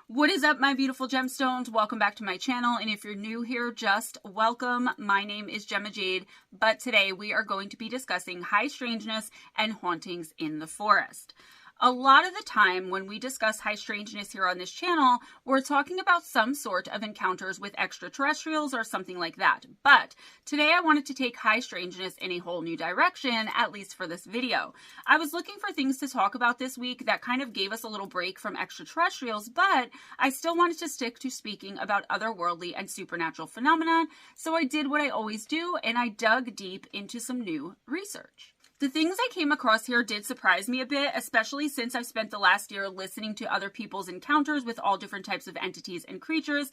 What is up, my beautiful gemstones? Welcome back to my channel, and if you're new here, just welcome. My name is Gemma Jade, but today we are going to be discussing high strangeness and hauntings in the forest. A lot of the time when we discuss high strangeness here on this channel, we're talking about some sort of encounters with extraterrestrials or something like that. But today I wanted to take high strangeness in a whole new direction, at least for this video. I was looking for things to talk about this week that kind of gave us a little break from extraterrestrials, but I still wanted to stick to speaking about otherworldly and supernatural phenomena. So I did what I always do, and I dug deep into some new research. The things I came across here did surprise me a bit, especially since I've spent the last year listening to other people's encounters with all different types of entities and creatures,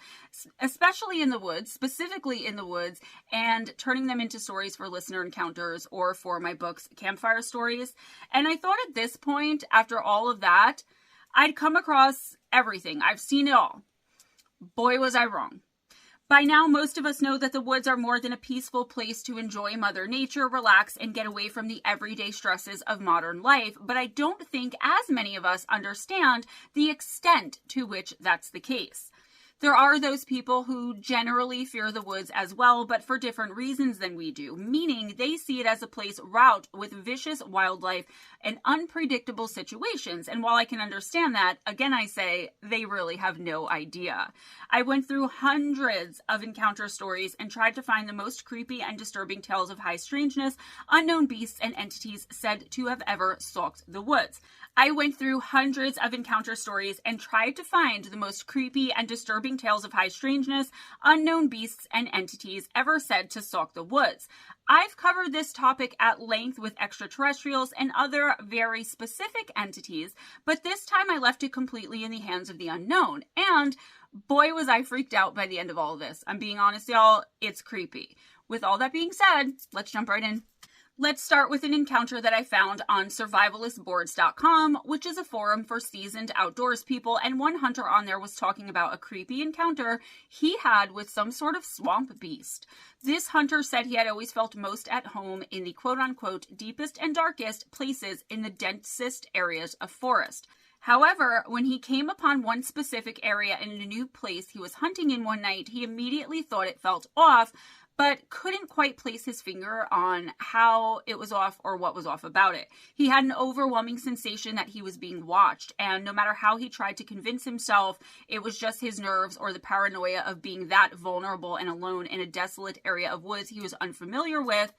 especially in the woods, specifically in the woods, and turning them into stories for listener encounters or for my books, Campfire Stories. And I thought at this point, after all of that, I'd come across everything. I've seen it all. Boy, was I wrong. By now, most of us know that the woods are more than a peaceful place to enjoy Mother Nature, relax, and get away from the everyday stresses of modern life, but I don't think as many of us understand the extent to which that's the case. There are those people who generally fear the woods as well, but for different reasons than we do, meaning they see it as a place wrought with vicious wildlife and unpredictable situations. And while I can understand that, again, I say they really have no idea. I went through hundreds of encounter stories and tried to find the most creepy and disturbing tales of high strangeness, unknown beasts, and entities said to have ever stalked the woods. I went through hundreds of encounter stories and tried to find the most creepy and disturbing tales of high strangeness, unknown beasts, and entities ever said to stalk the woods. I've covered this topic at length with extraterrestrials and other very specific entities, but this time I left it completely in the hands of the unknown. And boy, was I freaked out by the end of all of this. I'm being honest, y'all, it's creepy. With all that being said, let's jump right in. Let's start with an encounter that I found on survivalistboards.com, which is a forum for seasoned outdoors people, and one hunter on there was talking about a creepy encounter he had with some sort of swamp beast. This hunter said he had always felt most at home in the quote-unquote deepest and darkest places in the densest areas of forest. However, when he came upon one specific area in a new place he was hunting in one night, he immediately thought it felt off, but couldn't quite place his finger on how it was off or what was off about it. He had an overwhelming sensation that he was being watched, and no matter how he tried to convince himself it was just his nerves or the paranoia of being that vulnerable and alone in a desolate area of woods he was unfamiliar with,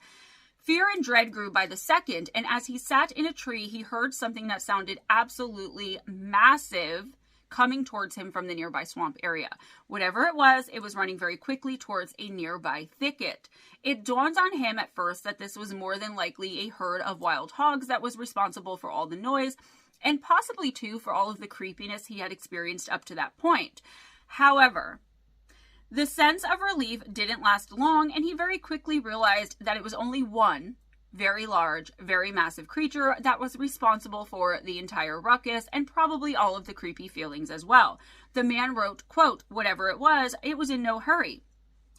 fear and dread grew by the second, and as he sat in a tree, he heard something that sounded absolutely massive coming towards him from the nearby swamp area. Whatever it was running very quickly towards a nearby thicket. It dawned on him at first that this was more than likely a herd of wild hogs that was responsible for all the noise, and possibly too for all of the creepiness he had experienced up to that point. However, the sense of relief didn't last long, and he very quickly realized that it was only one very large, very massive creature that was responsible for the entire ruckus and probably all of the creepy feelings as well. The man wrote, quote, whatever it was in no hurry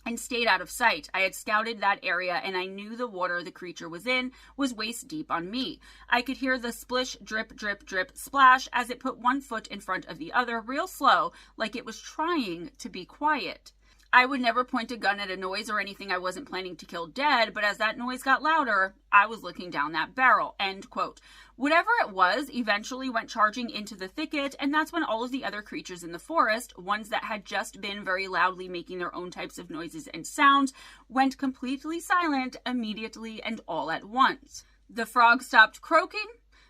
and stayed out of sight. I had scouted that area and I knew the water the creature was in was waist deep on me. I could hear the splish, drip, drip, drip, splash as it put one foot in front of the other real slow, like it was trying to be quiet. I would never point a gun at a noise or anything I wasn't planning to kill dead, but as that noise got louder, I was looking down that barrel, end quote. Whatever it was eventually went charging into the thicket, and that's when all of the other creatures in the forest, ones that had just been very loudly making their own types of noises and sounds, went completely silent immediately and all at once. The frog stopped croaking,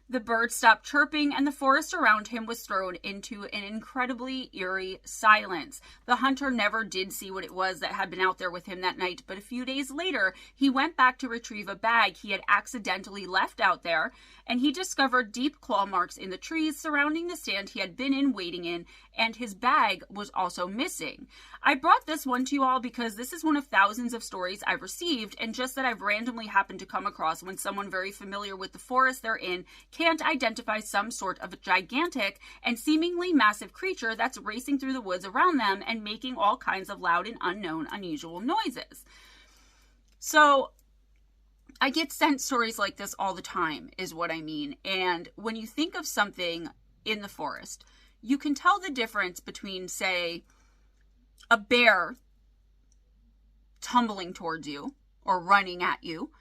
the birds stopped chirping, and the forest around him was thrown into an incredibly eerie silence. The hunter never did see what it was that had been out there with him that night, but a few days later, he went back to retrieve a bag he had accidentally left out there, and he discovered deep claw marks in the trees surrounding the stand he had been in waiting in, and his bag was also missing. I brought this one to you all because this is one of thousands of stories I've received, and just that I've randomly happened to come across when someone very familiar with the forest they're in can't identify some sort of a gigantic and seemingly massive creature that's racing through the woods around them and making all kinds of loud and unknown, unusual noises. So I get sent stories like this all the time, is what I mean. And when you think of something in the forest, you can tell the difference between, say, a bear tumbling towards you or running at you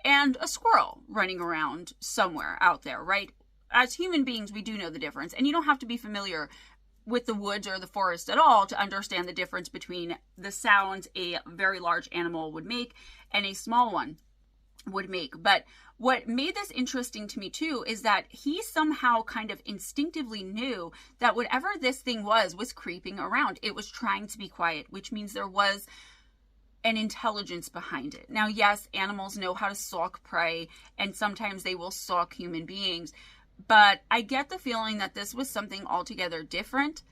and a squirrel running around somewhere out there, right? As human beings, we do know the difference, and you don't have to be familiar with the woods or the forest at all to understand the difference between the sounds a very large animal would make and a small one would make. But what made this interesting to me too is that he somehow kind of instinctively knew that whatever this thing was creeping around. It was trying to be quiet, which means there was an intelligence behind it. Now, yes, animals know how to stalk prey, and sometimes they will stalk human beings, but I get the feeling that this was something altogether different.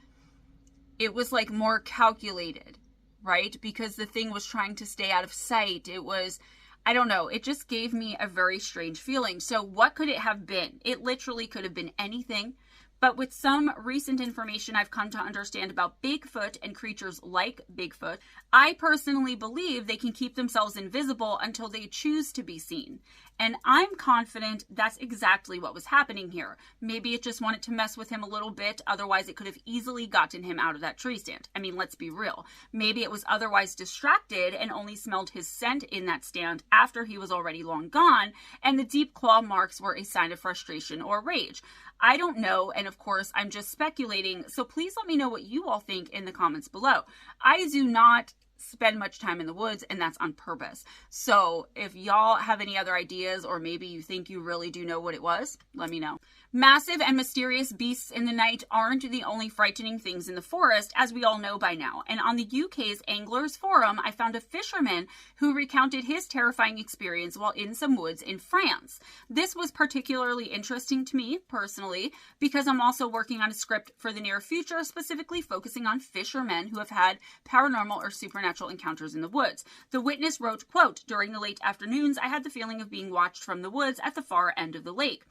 It was like more calculated, right? Because the thing was trying to stay out of sight. It was, I don't know, it just gave me a very strange feeling. So what could it have been? It literally could have been anything. But with some recent information I've come to understand about Bigfoot and creatures like Bigfoot, I personally believe they can keep themselves invisible until they choose to be seen. And I'm confident that's exactly what was happening here. Maybe it just wanted to mess with him a little bit, otherwise it could have easily gotten him out of that tree stand. I mean, let's be real. Maybe it was otherwise distracted and only smelled his scent in that stand after he was already long gone, and the deep claw marks were a sign of frustration or rage. I don't know, and of course, I'm just speculating, so please let me know what you all think in the comments below. I do not spend much time in the woods, and that's on purpose. So if y'all have any other ideas, or maybe you think you really do know what it was, let me know. Massive and mysterious beasts in the night aren't the only frightening things in the forest, as we all know by now. And on the UK's Anglers Forum, I found a fisherman who recounted his terrifying experience while in some woods in France. This was particularly interesting to me, personally, because I'm also working on a script for the near future, specifically focusing on fishermen who have had paranormal or supernatural encounters in the woods. The witness wrote, quote, "During the late afternoons, I had the feeling of being watched from the woods at the far end of the lake.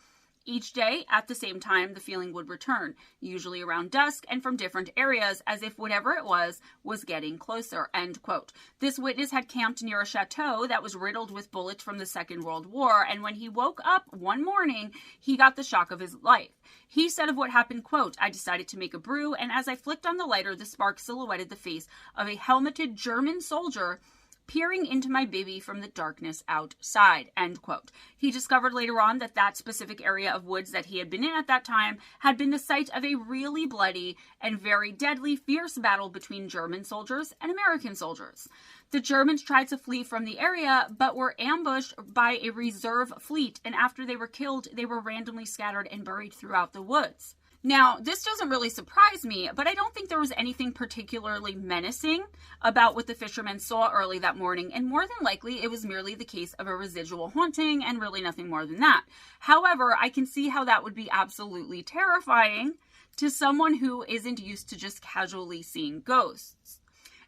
Each day, at the same time, the feeling would return, usually around dusk and from different areas, as if whatever it was getting closer," end quote. This witness had camped near a chateau that was riddled with bullets from the Second World War, and when he woke up one morning, he got the shock of his life. He said of what happened, quote, "I decided to make a brew, and as I flicked on the lighter, the spark silhouetted the face of a helmeted German soldier peering into my bivvy from the darkness outside," end quote. He discovered later on that that specific area of woods that he had been in at that time had been the site of a really bloody and very deadly, fierce battle between German soldiers and American soldiers. The Germans tried to flee from the area, but were ambushed by a reserve fleet, and after they were killed, they were randomly scattered and buried throughout the woods. Now, this doesn't really surprise me, but I don't think there was anything particularly menacing about what the fishermen saw early that morning, and more than likely it was merely the case of a residual haunting and really nothing more than that. However, I can see how that would be absolutely terrifying to someone who isn't used to just casually seeing ghosts,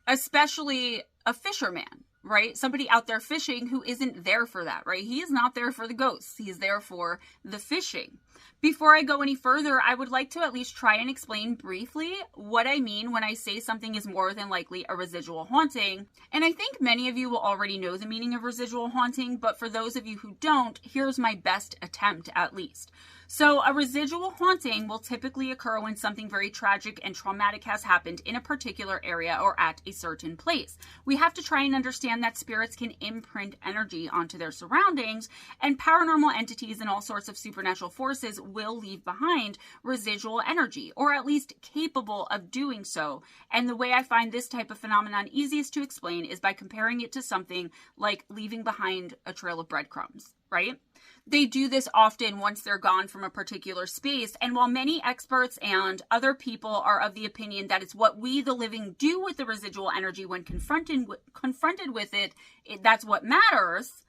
especially a fisherman, right? Somebody out there fishing who isn't there for that, right? He is not there for the ghosts. He's there for the fishing. Before I go any further, I would like to at least try and explain briefly what I mean when I say something is more than likely a residual haunting. And I think many of you will already know the meaning of residual haunting, but for those of you who don't, here's my best attempt at least. So a residual haunting will typically occur when something very tragic and traumatic has happened in a particular area or at a certain place. We have to try and understand that spirits can imprint energy onto their surroundings, and paranormal entities and all sorts of supernatural forces will leave behind residual energy, or at least capable of doing so. And the way I find this type of phenomenon easiest to explain is by comparing it to something like leaving behind a trail of breadcrumbs, right? They do this often once they're gone from a particular space, and while many experts and other people are of the opinion that it's what we, the living, do with the residual energy when confronted with it, that's what matters,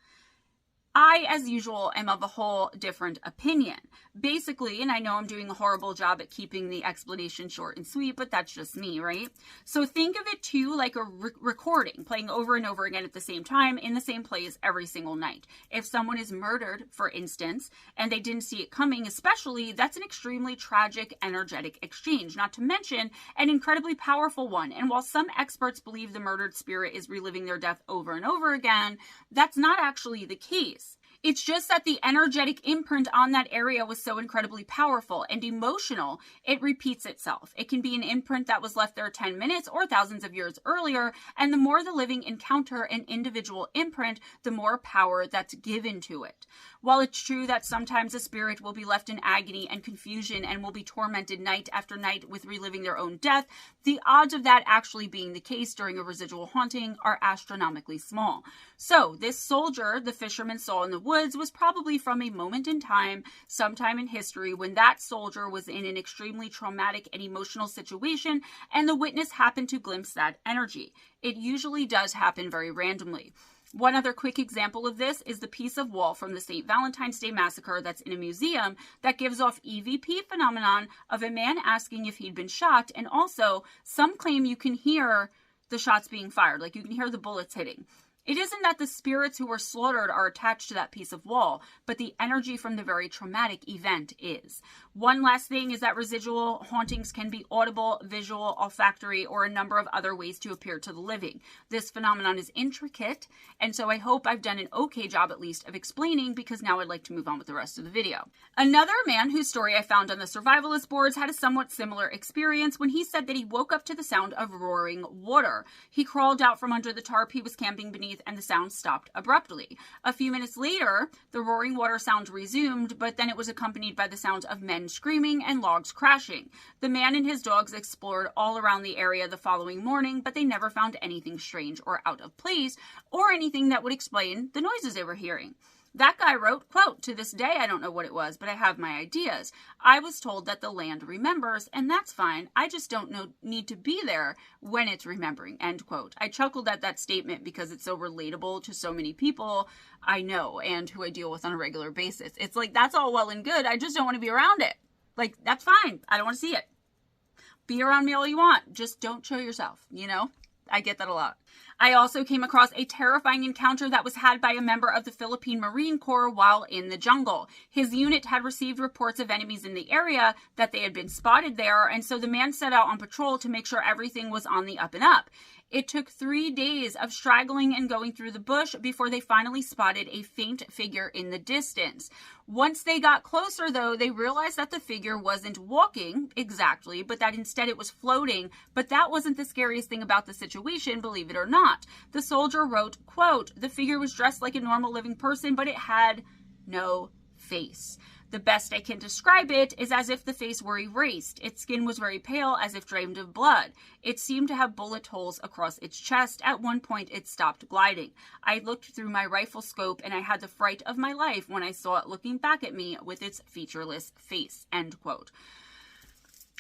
I, as usual, am of a whole different opinion. Basically, and I know I'm doing a horrible job at keeping the explanation short and sweet, but that's just me, right? So think of it too like a recording, playing over and over again at the same time in the same place every single night. If someone is murdered, for instance, and they didn't see it coming, especially, that's an extremely tragic, energetic exchange, not to mention an incredibly powerful one. And while some experts believe the murdered spirit is reliving their death over and over again, that's not actually the case. It's just that the energetic imprint on that area was so incredibly powerful and emotional, it repeats itself. It can be an imprint that was left there 10 minutes or thousands of years earlier, and the more the living encounter an individual imprint, the more power that's given to it. While it's true that sometimes a spirit will be left in agony and confusion and will be tormented night after night with reliving their own death, the odds of that actually being the case during a residual haunting are astronomically small. So this soldier the fisherman saw in the woods was probably from a moment in time, sometime in history, when that soldier was in an extremely traumatic and emotional situation, and the witness happened to glimpse that energy. It usually does happen very randomly. One other quick example of this is the piece of wall from the St. Valentine's Day Massacre that's in a museum that gives off EVP phenomenon of a man asking if he'd been shot, and also some claim you can hear the shots being fired, like you can hear the bullets hitting. It isn't that the spirits who were slaughtered are attached to that piece of wall, but the energy from the very traumatic event is. One last thing is that residual hauntings can be audible, visual, olfactory, or a number of other ways to appear to the living. This phenomenon is intricate, and so I hope I've done an okay job at least of explaining, because now I'd like to move on with the rest of the video. Another man whose story I found on the survivalist boards had a somewhat similar experience when he said that he woke up to the sound of roaring water. He crawled out from under the tarp he was camping beneath, and the sound stopped abruptly. A few minutes later, the roaring water sound resumed, but then it was accompanied by the sounds of men screaming and logs crashing. The man and his dogs explored all around the area the following morning, but they never found anything strange or out of place, or anything that would explain the noises they were hearing. That guy wrote, quote, "To this day, I don't know what it was, but I have my ideas. I was told that the land remembers, and that's fine. I just don't need to be there when it's remembering," end quote. I chuckled at that statement because it's so relatable to so many people I know and who I deal with on a regular basis. It's like, that's all well and good. I just don't want to be around it. Like, that's fine. I don't want to see it. Be around me all you want. Just don't show yourself, you know? I get that a lot. I also came across a terrifying encounter that was had by a member of the Philippine Marine Corps while in the jungle. His unit had received reports of enemies in the area, that they had been spotted there, and so the man set out on patrol to make sure everything was on the up and up. It took 3 days of straggling and going through the bush before they finally spotted a faint figure in the distance. Once they got closer, though, they realized that the figure wasn't walking exactly, but that instead it was floating. But that wasn't the scariest thing about the situation, believe it or not. The soldier wrote, quote, "The figure was dressed like a normal living person, but it had no face. The best I can describe it is as if the face were erased. Its skin was very pale, as if drained of blood. It seemed to have bullet holes across its chest. At one point, it stopped gliding. I looked through my rifle scope, and I had the fright of my life when I saw it looking back at me with its featureless face," end quote.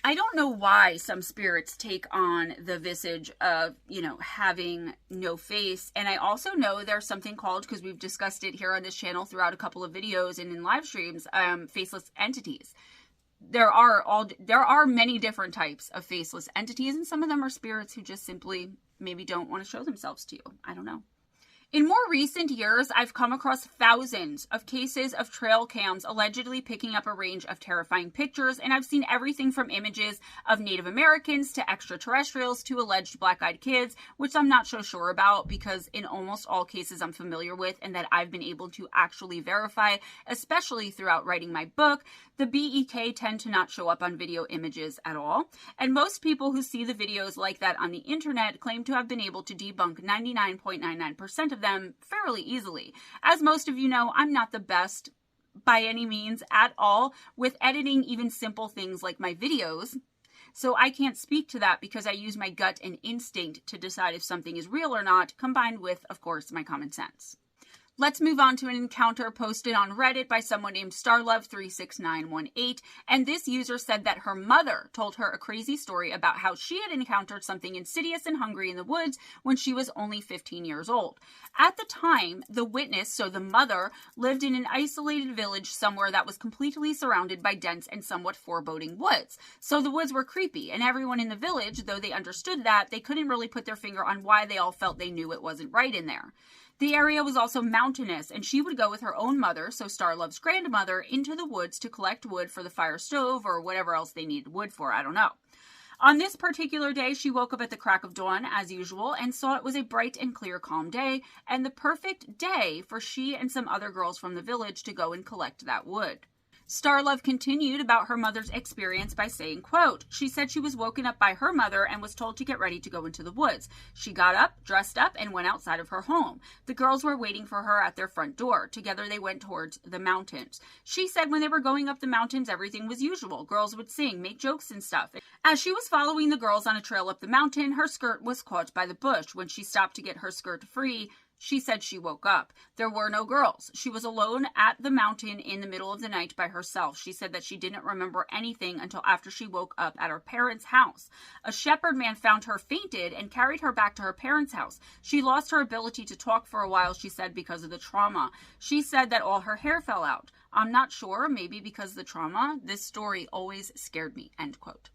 I don't know why some spirits take on the visage of, having no face. And I also know there's something called, because we've discussed it here on this channel throughout a couple of videos and in live streams, faceless entities. There are many different types of faceless entities, and some of them are spirits who just simply maybe don't want to show themselves to you. I don't know. In more recent years, I've come across thousands of cases of trail cams allegedly picking up a range of terrifying pictures, and I've seen everything from images of Native Americans to extraterrestrials to alleged black-eyed kids, which I'm not so sure about because in almost all cases I'm familiar with and that I've been able to actually verify, especially throughout writing my book, the BEK tend to not show up on video images at all. And most people who see the videos like that on the internet claim to have been able to debunk 99.99% of them fairly easily. As most of you know, I'm not the best by any means at all with editing even simple things like my videos. So I can't speak to that because I use my gut and instinct to decide if something is real or not, combined with, of course, my common sense. Let's move on to an encounter posted on Reddit by someone named Starlove36918, and this user said that her mother told her a crazy story about how she had encountered something insidious and hungry in the woods when she was only 15 years old. At the time, the witness, so the mother, lived in an isolated village somewhere that was completely surrounded by dense and somewhat foreboding woods. So the woods were creepy, and everyone in the village, though they understood that, they couldn't really put their finger on why they all felt they knew it wasn't right in there. The area was also mountainous, and she would go with her own mother, so Starlove's grandmother, into the woods to collect wood for the fire stove or whatever else they needed wood for, I don't know. On this particular day, she woke up at the crack of dawn, as usual, and saw it was a bright and clear, calm day, and the perfect day for she and some other girls from the village to go and collect that wood. Starlove continued about her mother's experience by saying, quote, she said she was woken up by her mother and was told to get ready to go into the woods. She got up, dressed up, and went outside of her home. The girls were waiting for her at their front door. Together they went towards the mountains. She said when they were going up the mountains, everything was usual. Girls would sing, make jokes and stuff. As she was following the girls on a trail up the mountain, her skirt was caught by the bush. When she stopped to get her skirt free, she said she woke up. There were no girls. She was alone at the mountain in the middle of the night by herself. She said that she didn't remember anything until after she woke up at her parents' house. A shepherd man found her fainted and carried her back to her parents' house. She lost her ability to talk for a while, she said, because of the trauma. She said that all her hair fell out. I'm not sure, maybe because of the trauma. This story always scared me, end quote.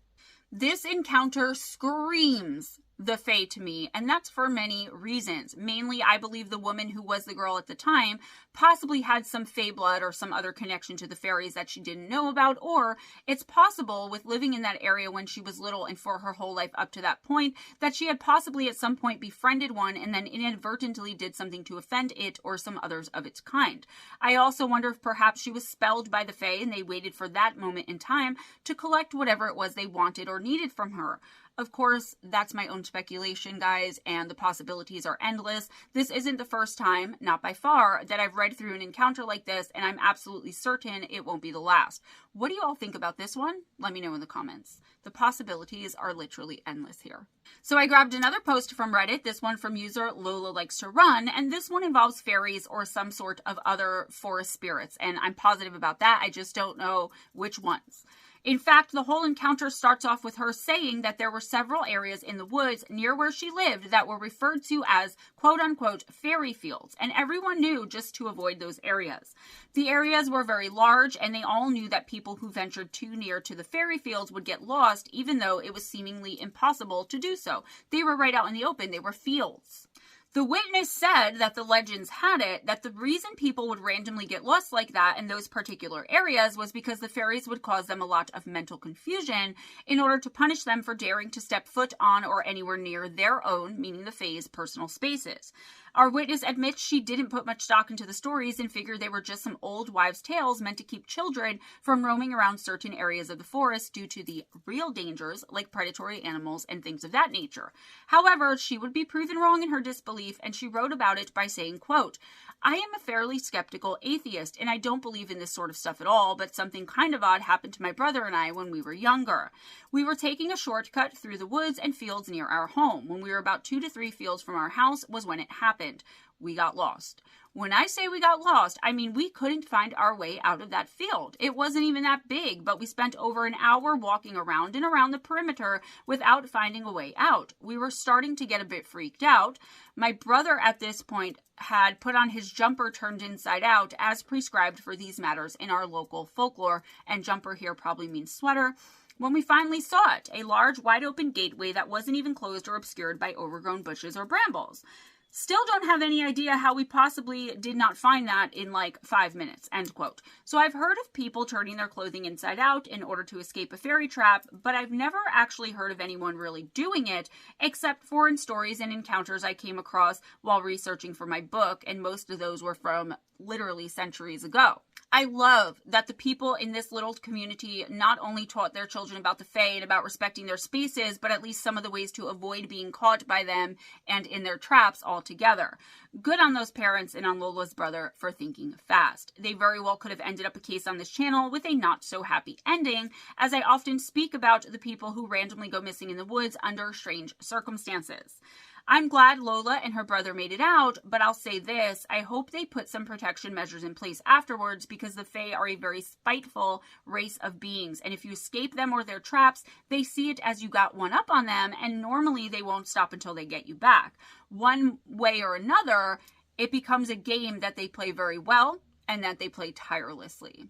This encounter screams the Fae to me, and that's for many reasons. Mainly, I believe the woman who was the girl at the time possibly had some Fae blood or some other connection to the fairies that she didn't know about, or it's possible with living in that area when she was little and for her whole life up to that point, that she had possibly at some point befriended one and then inadvertently did something to offend it or some others of its kind. I also wonder if perhaps she was spelled by the Fae and they waited for that moment in time to collect whatever it was they wanted or needed from her. Of course, that's my own speculation, guys, and the possibilities are endless. This isn't the first time, not by far, that I've read through an encounter like this, and I'm absolutely certain it won't be the last. What do you all think about this one? Let me know in the comments. The possibilities are literally endless here. So I grabbed another post from Reddit, this one from user Lola Likes to Run, and this one involves fairies or some sort of other forest spirits, and I'm positive about that. I just don't know which ones. In fact, the whole encounter starts off with her saying that there were several areas in the woods near where she lived that were referred to as quote-unquote fairy fields, and everyone knew just to avoid those areas. The areas were very large, and they all knew that people who ventured too near to the fairy fields would get lost, even though it was seemingly impossible to do so. They were right out in the open. They were fields. The witness said that the legends had it that the reason people would randomly get lost like that in those particular areas was because the fairies would cause them a lot of mental confusion in order to punish them for daring to step foot on or anywhere near their own, meaning the Fae's, personal spaces. Our witness admits she didn't put much stock into the stories and figured they were just some old wives' tales meant to keep children from roaming around certain areas of the forest due to the real dangers like predatory animals and things of that nature. However, she would be proven wrong in her disbelief, and she wrote about it by saying, quote, I am a fairly skeptical atheist, and I don't believe in this sort of stuff at all, but something kind of odd happened to my brother and I when we were younger. We were taking a shortcut through the woods and fields near our home. When we were about 2 to 3 fields from our house was when it happened. We got lost. When I say we got lost, I mean we couldn't find our way out of that field. It wasn't even that big, but we spent over an hour walking around and around the perimeter without finding a way out. We were starting to get a bit freaked out. My brother at this point had put on his jumper turned inside out as prescribed for these matters in our local folklore, and jumper here probably means sweater. When we finally saw it, a large wide open gateway that wasn't even closed or obscured by overgrown bushes or brambles. Still don't have any idea how we possibly did not find that in like 5 minutes, end quote. So I've heard of people turning their clothing inside out in order to escape a fairy trap, but I've never actually heard of anyone really doing it, except for in stories and encounters I came across while researching for my book, and most of those were from literally centuries ago. I love that the people in this little community not only taught their children about the Fae and about respecting their spaces, but at least some of the ways to avoid being caught by them and in their traps altogether. Good on those parents and on Lola's brother for thinking fast. They very well could have ended up a case on this channel with a not so happy ending, as I often speak about the people who randomly go missing in the woods under strange circumstances. I'm glad Lola and her brother made it out, but I'll say this, I hope they put some protection measures in place afterwards, because the Fae are a very spiteful race of beings, and if you escape them or their traps, they see it as you got one up on them, and normally they won't stop until they get you back. One way or another, it becomes a game that they play very well and that they play tirelessly.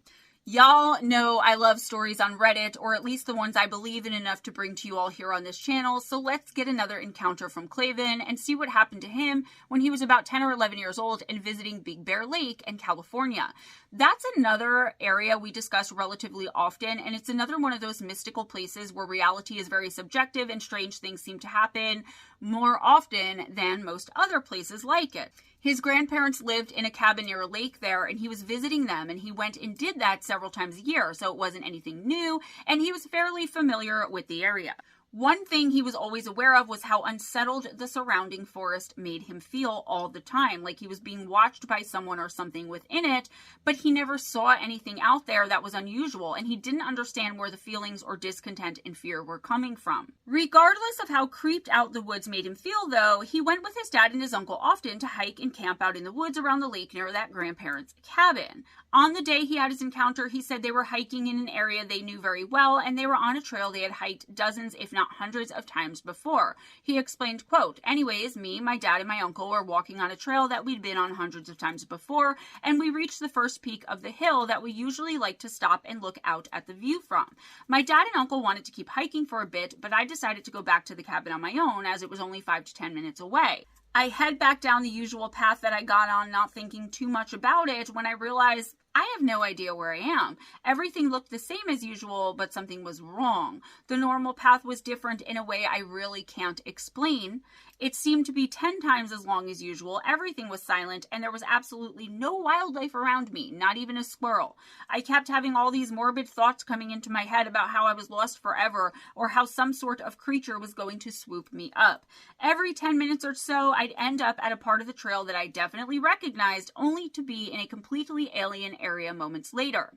Y'all know I love stories on Reddit, or at least the ones I believe in enough to bring to you all here on this channel, so let's get another encounter from Clavin and see what happened to him when he was about 10 or 11 years old and visiting Big Bear Lake in California. That's another area we discuss relatively often, and it's another one of those mystical places where reality is very subjective and strange things seem to happen more often than most other places like it. His grandparents lived in a cabin near a lake there, and he was visiting them, and he went and did that several times a year, so it wasn't anything new, and he was fairly familiar with the area. One thing he was always aware of was how unsettled the surrounding forest made him feel all the time, like he was being watched by someone or something within it, but he never saw anything out there that was unusual, and he didn't understand where the feelings or discontent and fear were coming from. Regardless of how creeped out the woods made him feel, though, he went with his dad and his uncle often to hike and camp out in the woods around the lake near that grandparents' cabin. On the day he had his encounter, he said they were hiking in an area they knew very well, and they were on a trail they had hiked dozens, if not hundreds of times before. He explained, quote, "Anyways, me, my dad, and my uncle were walking on a trail that we'd been on hundreds of times before, and we reached the first peak of the hill that we usually like to stop and look out at the view from. My dad and uncle wanted to keep hiking for a bit, but I decided to go back to the cabin on my own as it was only 5 to 10 minutes away. I head back down the usual path that I got on, not thinking too much about it, when I realized I have no idea where I am. Everything looked the same as usual, but something was wrong. The normal path was different in a way I really can't explain. It seemed to be 10 times as long as usual. Everything was silent, and there was absolutely no wildlife around me, not even a squirrel. I kept having all these morbid thoughts coming into my head about how I was lost forever, or how some sort of creature was going to swoop me up. Every 10 minutes or so, I'd end up at a part of the trail that I definitely recognized, only to be in a completely alien area moments later.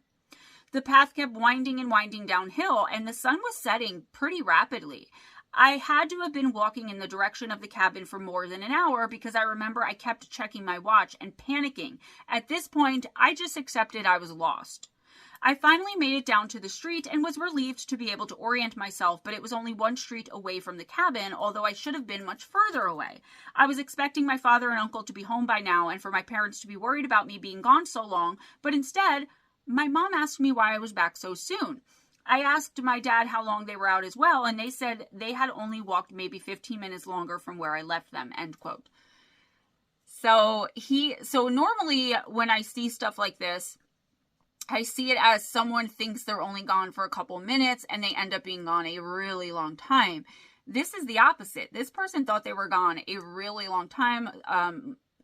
The path kept winding and winding downhill, and the sun was setting pretty rapidly. I had to have been walking in the direction of the cabin for more than an hour because I remember I kept checking my watch and panicking. At this point, I just accepted I was lost. I finally made it down to the street and was relieved to be able to orient myself, but it was only 1 street away from the cabin, although I should have been much further away. I was expecting my father and uncle to be home by now and for my parents to be worried about me being gone so long, but instead, my mom asked me why I was back so soon. I asked my dad how long they were out as well, and they said they had only walked maybe 15 minutes longer from where I left them, end quote. So normally when I see stuff like this, I see it as someone thinks they're only gone for a couple minutes and they end up being gone a really long time. This is the opposite. This person thought they were gone a really long time,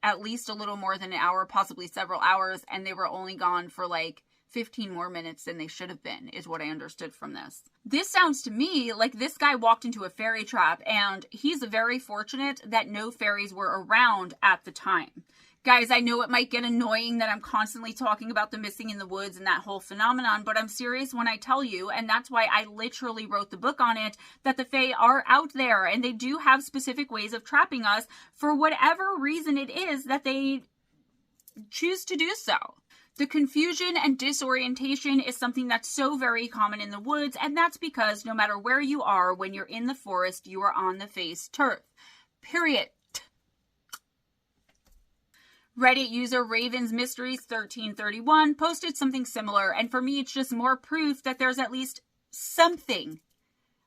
at least a little more than an hour, possibly several hours, and they were only gone for like 15 more minutes than they should have been, is what I understood from this. This sounds to me like this guy walked into a fairy trap, and he's very fortunate that no fairies were around at the time. Guys, I know it might get annoying that I'm constantly talking about the missing in the woods and that whole phenomenon, but I'm serious when I tell you, and that's why I literally wrote the book on it, that the Fae are out there, and they do have specific ways of trapping us for whatever reason it is that they choose to do so. The confusion and disorientation is something that's so very common in the woods, and that's because no matter where you are, when you're in the forest, you are on the Fae's turf. Period. Reddit user Ravens Mysteries 1331 posted something similar, and for me, it's just more proof that there's at least something,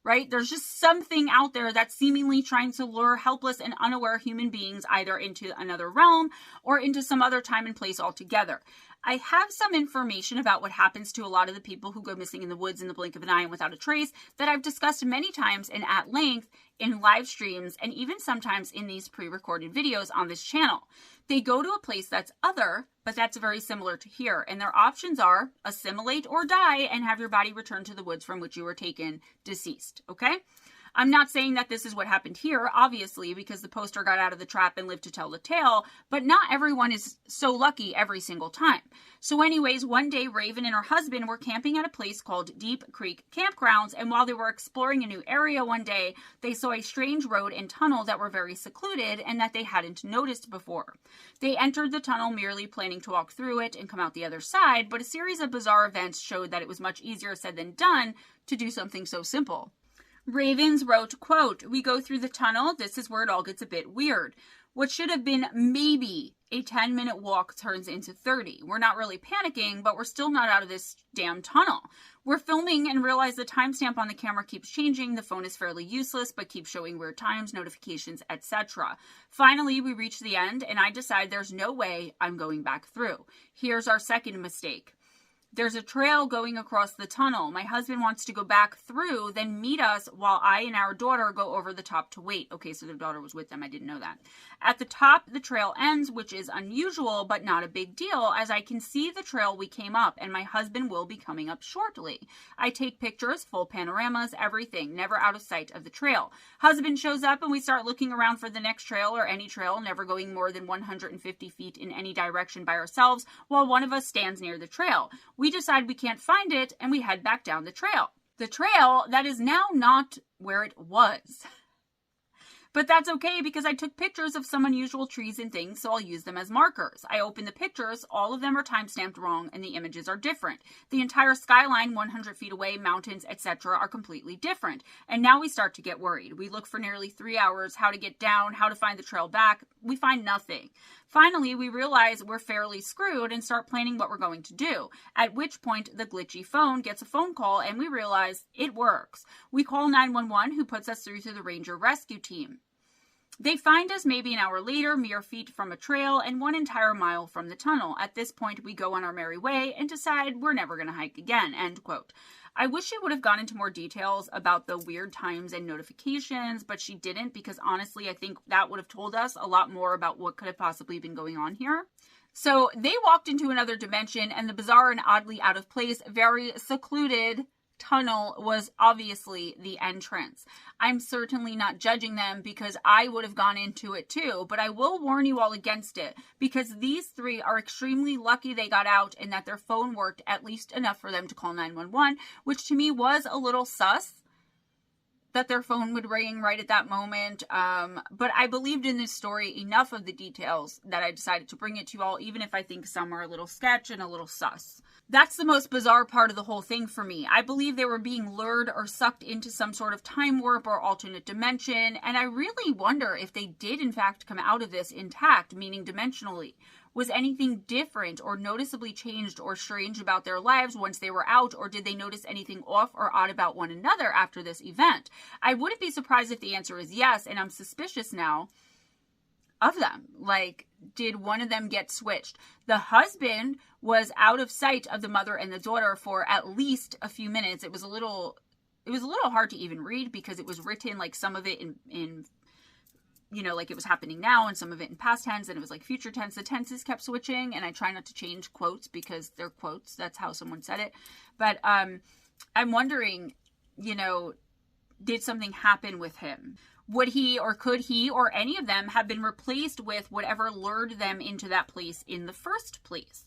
right? There's just something out there that's seemingly trying to lure helpless and unaware human beings either into another realm or into some other time and place altogether. I have some information about what happens to a lot of the people who go missing in the woods in the blink of an eye and without a trace that I've discussed many times and at length in live streams and even sometimes in these pre-recorded videos on this channel. They go to a place that's other, but that's very similar to here, and their options are assimilate or die and have your body returned to the woods from which you were taken deceased, okay? I'm not saying that this is what happened here, obviously, because the poster got out of the trap and lived to tell the tale, but not everyone is so lucky every single time. So anyways, one day Raven and her husband were camping at a place called Deep Creek Campgrounds, and while they were exploring a new area one day, they saw a strange road and tunnel that were very secluded and that they hadn't noticed before. They entered the tunnel merely planning to walk through it and come out the other side, but a series of bizarre events showed that it was much easier said than done to do something so simple. Ravens wrote, quote, "We go through the tunnel. This is where it all gets a bit weird. What should have been maybe a 10-minute walk turns into 30. We're not really panicking, but we're still not out of this damn tunnel. We're filming and realize the timestamp on the camera keeps changing. The phone is fairly useless, but keeps showing weird times, notifications, etc. Finally, we reach the end, and I decide there's no way I'm going back through. Here's our second mistake. There's a trail going across the tunnel. My husband wants to go back through, then meet us while I and our daughter go over the top to wait." Okay, so their daughter was with them. I didn't know that. "At the top, the trail ends, which is unusual, but not a big deal, as I can see the trail we came up, and my husband will be coming up shortly. I take pictures, full panoramas, everything, never out of sight of the trail. Husband shows up, and we start looking around for the next trail or any trail, never going more than 150 feet in any direction by ourselves, while one of us stands near the trail. We decide we can't find it, and we head back down the trail. The trail that is now not where it was. But that's okay because I took pictures of some unusual trees and things, so I'll use them as markers. I open the pictures, all of them are timestamped wrong, and the images are different. The entire skyline, 100 feet away, mountains, etc. are completely different. And now we start to get worried. We look for nearly 3 hours, how to get down, how to find the trail back. We find nothing. Finally, we realize we're fairly screwed and start planning what we're going to do, at which point the glitchy phone gets a phone call and we realize it works. We call 911, who puts us through to the ranger rescue team. They find us maybe an hour later, mere feet from a trail and 1 entire mile from the tunnel. At this point, we go on our merry way and decide we're never going to hike again." End quote. I wish she would have gone into more details about the weird times and notifications, but she didn't, because honestly, I think that would have told us a lot more about what could have possibly been going on here. So they walked into another dimension, and the bizarre and oddly out of place, very secluded tunnel was obviously the entrance. I'm certainly not judging them because I would have gone into it too, but I will warn you all against it because these 3 are extremely lucky they got out and that their phone worked at least enough for them to call 911, which to me was a little sus that their phone would ring right at that moment. But I believed in this story enough of the details that I decided to bring it to you all, even if I think some are a little sketch and a little sus. That's the most bizarre part of the whole thing for me. I believe they were being lured or sucked into some sort of time warp or alternate dimension, and I really wonder if they did in fact come out of this intact, meaning dimensionally. Was anything different or noticeably changed or strange about their lives once they were out, or did they notice anything off or odd about one another after this event? I wouldn't be surprised if the answer is yes, and I'm suspicious now of them. Like, did one of them get switched? The husband was out of sight of the mother and the daughter for at least a few minutes. It was a little hard to even read because it was written like some of it in you know, like it was happening now, and some of it in past tense, and it was like future tense. The tenses kept switching, and I try not to change quotes because they're quotes. That's how someone said it. But I'm wondering, you know, did something happen with him? Would he or could he or any of them have been replaced with whatever lured them into that place in the first place?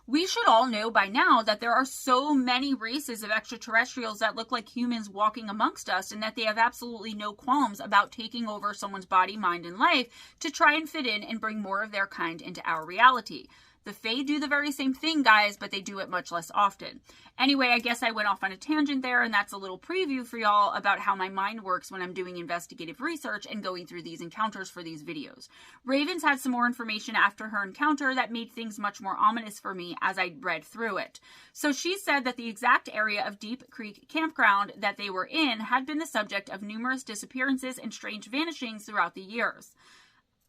We should all know by now that there are so many races of extraterrestrials that look like humans walking amongst us, and that they have absolutely no qualms about taking over someone's body, mind, and life to try and fit in and bring more of their kind into our reality. The Fae do the very same thing, guys, but they do it much less often. Anyway, I guess I went off on a tangent there, and that's a little preview for y'all about how my mind works when I'm doing investigative research and going through these encounters for these videos. Ravens had some more information after her encounter that made things much more ominous for me as I read through it. So she said that the exact area of Deep Creek Campground that they were in had been the subject of numerous disappearances and strange vanishings throughout the years.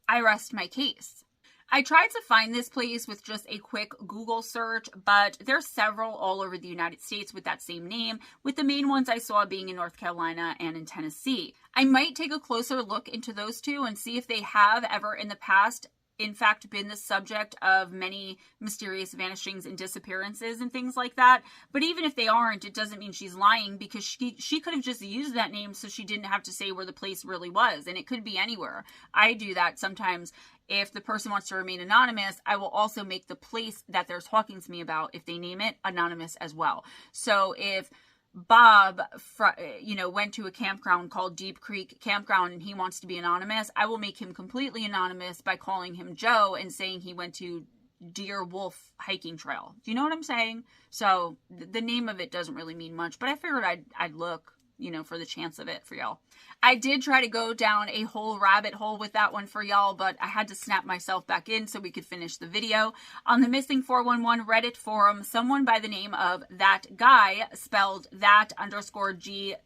I rest my case. I tried to find this place with just a quick Google search, but there's several all over the United States with that same name, with the main ones I saw being in North Carolina and in Tennessee. I might take a closer look into those two and see if they have ever in the past in fact been the subject of many mysterious vanishings and disappearances and things like that. But even if they aren't, it doesn't mean she's lying, because she could have just used that name so she didn't have to say where the place really was, and it could be anywhere. I do that sometimes. If the person wants to remain anonymous, I will also make the place that they're talking to me about, if they name it, anonymous as well. So if Bob, went to a campground called Deep Creek Campground and he wants to be anonymous, I will make him completely anonymous by calling him Joe and saying he went to Deer Wolf Hiking Trail. Do you know what I'm saying? So the name of it doesn't really mean much, but I figured I'd look, for the chance of it for y'all. I did try to go down a whole rabbit hole with that one for y'all, but I had to snap myself back in so we could finish the video. On the Missing 411 Reddit forum, someone by the name of That Guy, spelled that_G-EYE,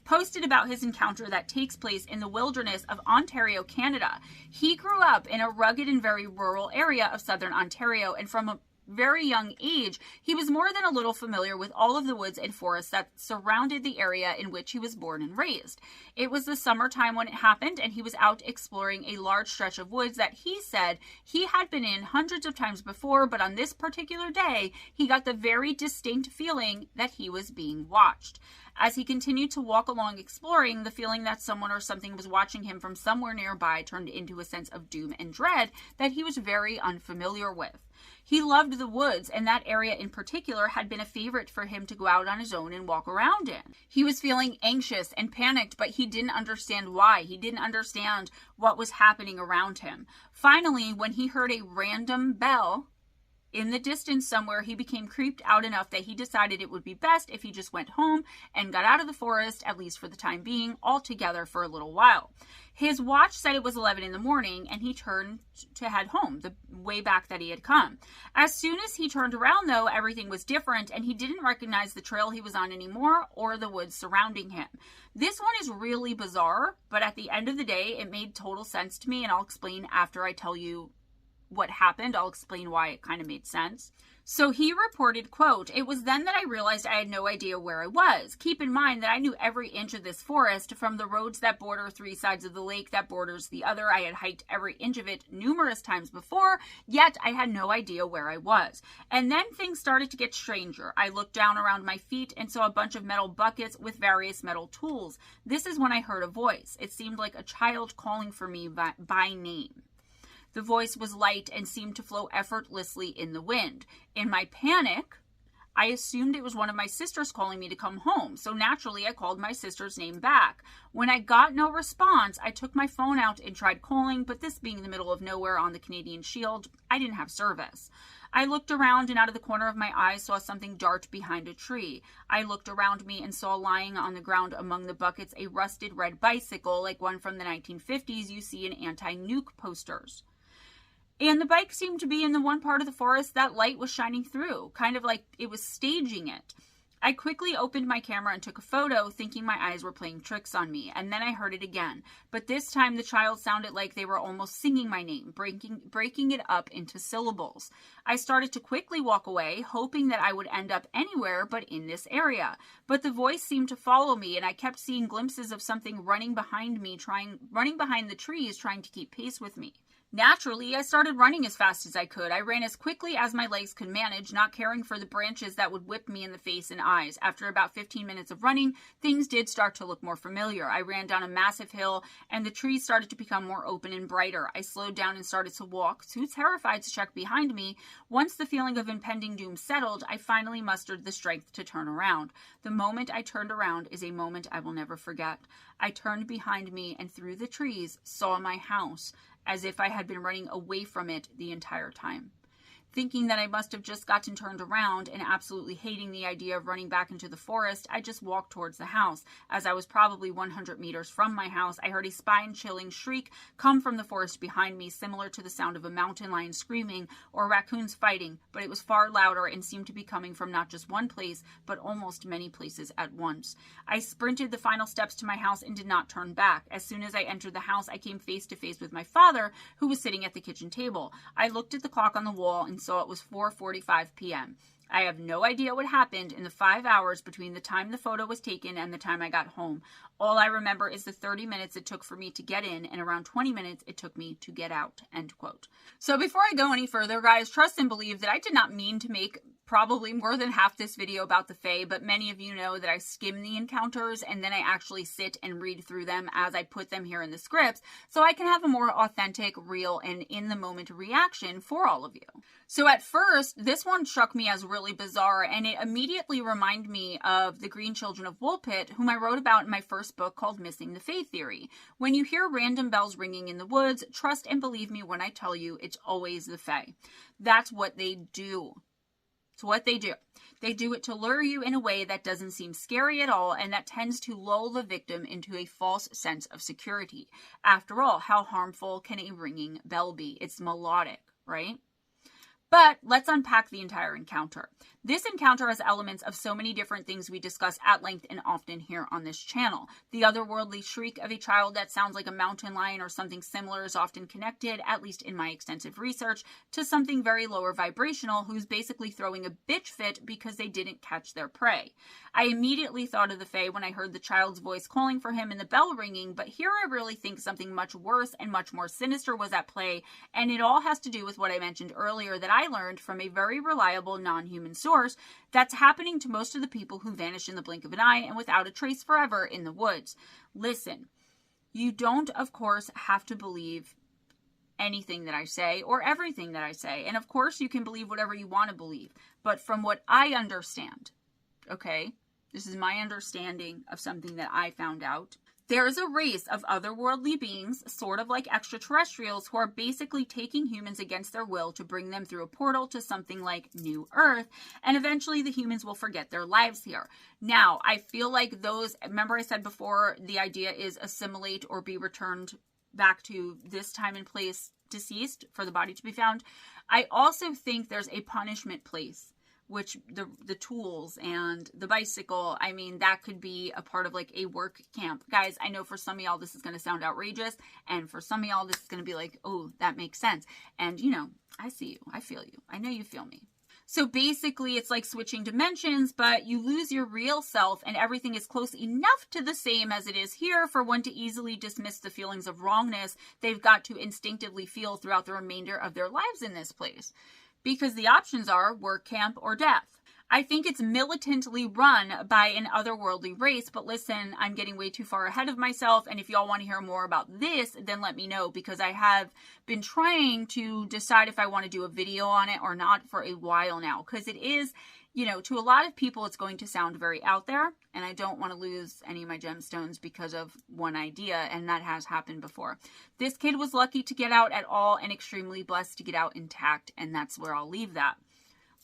posted about his encounter that takes place in the wilderness of Ontario, Canada. He grew up in a rugged and very rural area of southern Ontario, and from a very young age, he was more than a little familiar with all of the woods and forests that surrounded the area in which he was born and raised. It was the summertime when it happened, and he was out exploring a large stretch of woods that he said he had been in hundreds of times before, but on this particular day, he got the very distinct feeling that he was being watched. As he continued to walk along exploring, the feeling that someone or something was watching him from somewhere nearby turned into a sense of doom and dread that he was very unfamiliar with. He loved the woods, and that area in particular had been a favorite for him to go out on his own and walk around in. He was feeling anxious and panicked, but he didn't understand why. He didn't understand what was happening around him. Finally, when he heard a random bell in the distance somewhere, he became creeped out enough that he decided it would be best if he just went home and got out of the forest, at least for the time being, altogether for a little while. His watch said it was 11 in the morning, and he turned to head home, the way back that he had come. As soon as he turned around, though, everything was different, and he didn't recognize the trail he was on anymore or the woods surrounding him. This one is really bizarre, but at the end of the day, it made total sense to me, and I'll explain after I tell you what happened. I'll explain why it kind of made sense. So he reported, quote, "It was then that I realized I had no idea where I was. Keep in mind that I knew every inch of this forest, from the roads that border three sides of the lake that borders the other. I had hiked every inch of it numerous times before, yet I had no idea where I was. And then things started to get stranger. I looked down around my feet and saw a bunch of metal buckets with various metal tools. This is when I heard a voice. It seemed like a child calling for me by name. The voice was light and seemed to flow effortlessly in the wind. In my panic, I assumed it was one of my sisters calling me to come home, so naturally I called my sister's name back. When I got no response, I took my phone out and tried calling, but this being in the middle of nowhere on the Canadian Shield, I didn't have service. I looked around and out of the corner of my eye saw something dart behind a tree. I looked around me and saw lying on the ground among the buckets a rusted red bicycle, like one from the 1950s you see in anti-nuke posters. And the bike seemed to be in the one part of the forest that light was shining through, kind of like it was staging it. I quickly opened my camera and took a photo, thinking my eyes were playing tricks on me, and then I heard it again. But this time the child sounded like they were almost singing my name, breaking it up into syllables. I started to quickly walk away, hoping that I would end up anywhere but in this area. But the voice seemed to follow me, and I kept seeing glimpses of something running behind the trees, trying to keep pace with me. Naturally, I started running as fast as I could. I ran as quickly as my legs could manage, not caring for the branches that would whip me in the face and eyes. After about 15 minutes of running, things did start to look more familiar. I ran down a massive hill, and the trees started to become more open and brighter. I slowed down and started to walk, too terrified to check behind me. Once the feeling of impending doom settled, I finally mustered the strength to turn around. The moment I turned around is a moment I will never forget. I turned behind me and through the trees saw my house, as if I had been running away from it the entire time. Thinking that I must have just gotten turned around and absolutely hating the idea of running back into the forest, I just walked towards the house. As I was probably 100 meters from my house, I heard a spine-chilling shriek come from the forest behind me, similar to the sound of a mountain lion screaming or raccoons fighting, but it was far louder and seemed to be coming from not just one place, but almost many places at once. I sprinted the final steps to my house and did not turn back. As soon as I entered the house, I came face to face with my father, who was sitting at the kitchen table. I looked at the clock on the wall and saw it was 4:45 p.m. I have no idea what happened in the 5 hours between the time the photo was taken and the time I got home. All I remember is the 30 minutes it took for me to get in and around 20 minutes it took me to get out." End quote. So before I go any further, guys, trust and believe that I did not mean to make probably more than half this video about the Fae, but many of you know that I skim the encounters and then I actually sit and read through them as I put them here in the scripts, so I can have a more authentic, real, and in-the-moment reaction for all of you. So at first, this one struck me as really bizarre, and it immediately reminded me of the Green Children of Woolpit, whom I wrote about in my first book called Missing the Fae Theory. When you hear random bells ringing in the woods, trust and believe me when I tell you it's always the Fae. That's what they do. It's what they do. They do it to lure you in a way that doesn't seem scary at all, and that tends to lull the victim into a false sense of security. After all, how harmful can a ringing bell be? It's melodic, right? But let's unpack the entire encounter. This encounter has elements of so many different things we discuss at length and often here on this channel. The otherworldly shriek of a child that sounds like a mountain lion or something similar is often connected, at least in my extensive research, to something very lower vibrational who's basically throwing a bitch fit because they didn't catch their prey. I immediately thought of the Fae when I heard the child's voice calling for him and the bell ringing, but here I really think something much worse and much more sinister was at play, and it all has to do with what I mentioned earlier that I learned from a very reliable non-human source that's happening to most of the people who vanish in the blink of an eye and without a trace forever in the woods. Listen, you don't, of course, have to believe anything that I say or everything that I say, and of course you can believe whatever you want to believe, but from what I understand, okay, this is my understanding of something that I found out. There is a race of otherworldly beings, sort of like extraterrestrials, who are basically taking humans against their will to bring them through a portal to something like New Earth, and eventually the humans will forget their lives here. Now, I feel like those, remember I said before, the idea is assimilate or be returned back to this time and place deceased for the body to be found. I also think there's a punishment place, which the tools and the bicycle, I mean, that could be a part of like a work camp. Guys, I know for some of y'all this is going to sound outrageous, and for some of y'all this is going to be like, oh, that makes sense. And you know, I see you, I feel you, I know you feel me. So basically it's like switching dimensions, but you lose your real self and everything is close enough to the same as it is here for one to easily dismiss the feelings of wrongness they've got to instinctively feel throughout the remainder of their lives in this place. Because the options are work camp or death. I think it's militantly run by an otherworldly race, but listen, I'm getting way too far ahead of myself, and if y'all want to hear more about this, then let me know, because I have been trying to decide if I want to do a video on it or not for a while now, because it is, you know, to a lot of people it's going to sound very out there, and I don't want to lose any of my gemstones because of one idea, and that has happened before. This kid was lucky to get out at all and extremely blessed to get out intact, and that's where I'll leave that.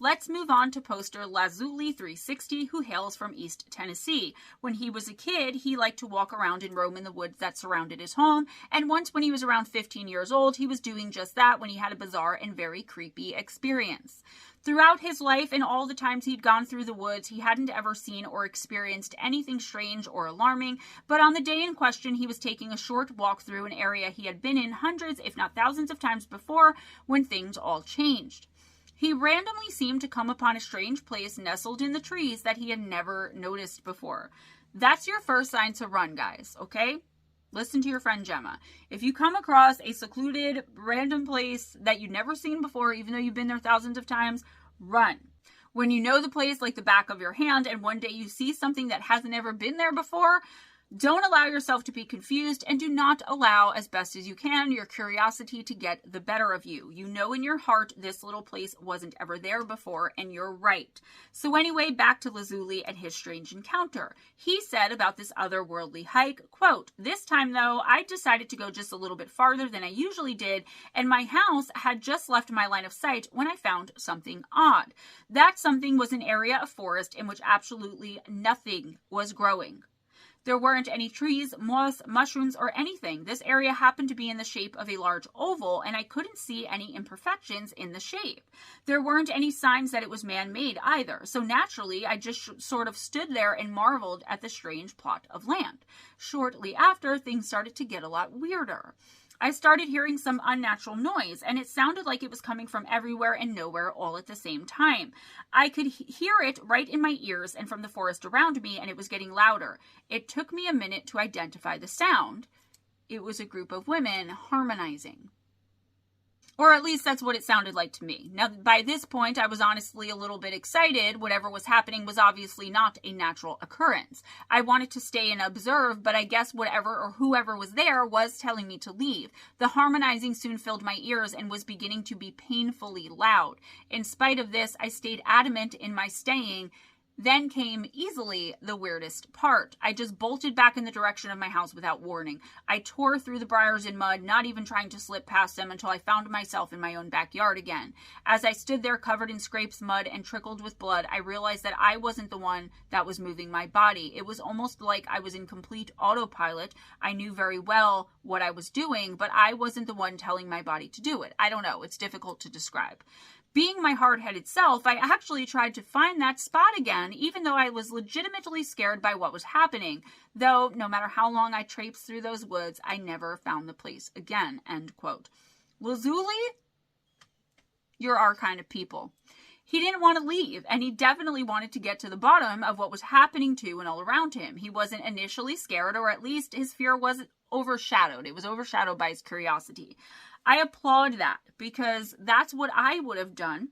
Let's move on to poster Lazuli360, who hails from East Tennessee. When he was a kid, he liked to walk around and roam in the woods that surrounded his home, and once when he was around 15 years old, he was doing just that when he had a bizarre and very creepy experience. Throughout his life and all the times he'd gone through the woods, he hadn't ever seen or experienced anything strange or alarming, but on the day in question, he was taking a short walk through an area he had been in hundreds, if not thousands of times before, when things all changed. He randomly seemed to come upon a strange place nestled in the trees that he had never noticed before. That's your first sign to run, guys, okay? Listen to your friend Gemma. If you come across a secluded, random place that you've never seen before, even though you've been there thousands of times, run. When you know the place like the back of your hand and one day you see something that hasn't ever been there before, don't allow yourself to be confused, and do not allow, as best as you can, your curiosity to get the better of you. You know in your heart this little place wasn't ever there before, and you're right. So anyway, back to Lazuli and his strange encounter. He said about this otherworldly hike, quote, "This time though, I decided to go just a little bit farther than I usually did, and my house had just left my line of sight when I found something odd. That something was an area of forest in which absolutely nothing was growing. There weren't any trees, moss, mushrooms, or anything. This area happened to be in the shape of a large oval, and I couldn't see any imperfections in the shape. There weren't any signs that it was man-made either, so naturally I just sort of stood there and marveled at the strange plot of land. Shortly after, things started to get a lot weirder. I started hearing some unnatural noise, and it sounded like it was coming from everywhere and nowhere all at the same time. I could hear it right in my ears and from the forest around me, and it was getting louder. It took me a minute to identify the sound. It was a group of women harmonizing. Or at least that's what it sounded like to me. Now, by this point, I was honestly a little bit excited. Whatever was happening was obviously not a natural occurrence. I wanted to stay and observe, but I guess whatever or whoever was there was telling me to leave. The harmonizing soon filled my ears and was beginning to be painfully loud. In spite of this, I stayed adamant in my staying. Then came easily the weirdest part. I just bolted back in the direction of my house without warning. I tore through the briars and mud, not even trying to slip past them, until I found myself in my own backyard again. As I stood there covered in scrapes, mud, and trickled with blood, I realized that I wasn't the one that was moving my body. It was almost like I was in complete autopilot. I knew very well what I was doing, but I wasn't the one telling my body to do it. I don't know. It's difficult to describe. Being my hard-headed self, I actually tried to find that spot again, even though I was legitimately scared by what was happening. Though, no matter how long I traipsed through those woods, I never found the place again, end quote. Lazuli, you're our kind of people. He didn't want to leave, and he definitely wanted to get to the bottom of what was happening to and all around him. He wasn't initially scared, or at least his fear wasn't overshadowed. It was overshadowed by his curiosity. I applaud that, because that's what I would have done.